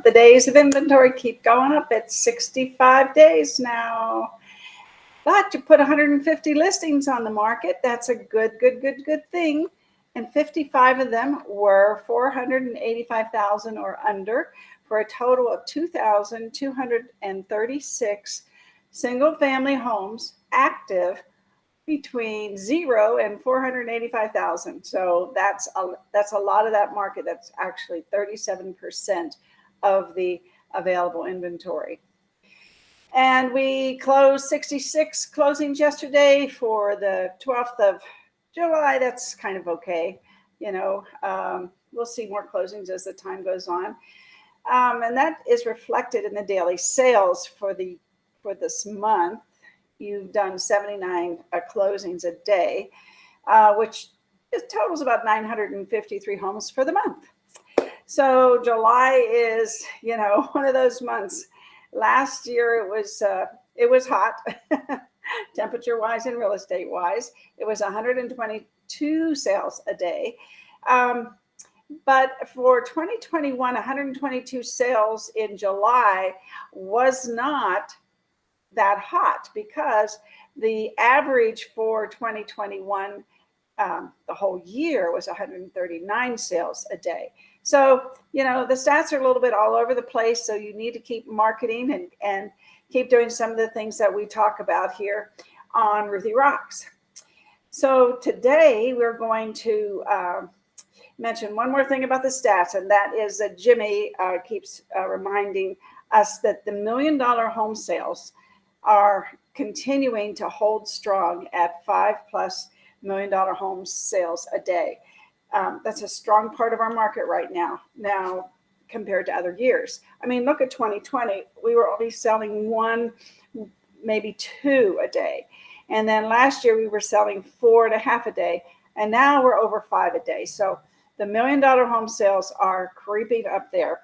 the days of inventory keep going up. It's 65 days now. But you put 150 listings on the market. That's a good thing. And 55 of them were 485,000 or under, for a total of 2,236 single-family homes active between 0 and 485,000. So that's a lot of that market. That's actually 37% of the available inventory. And we closed 66 closings yesterday for the 12th of July. That's kind of okay. We'll see more closings as the time goes on. And that is reflected in the daily sales for this month. You've done 79 closings a day, which totals about 953 homes for the month. So July is, one of those months. Last year it was hot, temperature wise and real estate wise. It was 122 sales a day. But for 2021, 122 sales in July was not that hot, because the average for 2021, the whole year, was 139 sales a day. So, the stats are a little bit all over the place. So you need to keep marketing and keep doing some of the things that we talk about here on Ruthie Rocks. So today we're going to mention one more thing about the stats, and that is that Jimmy keeps reminding us that the $1 million home sales are continuing to hold strong at $5+ million home sales a day. That's a strong part of our market right now compared to other years. I mean, look at 2020. We were only selling 1, maybe 2 a day. And then last year we were selling 4.5 a day. And now we're over 5 a day. So the $1 million home sales are creeping up there.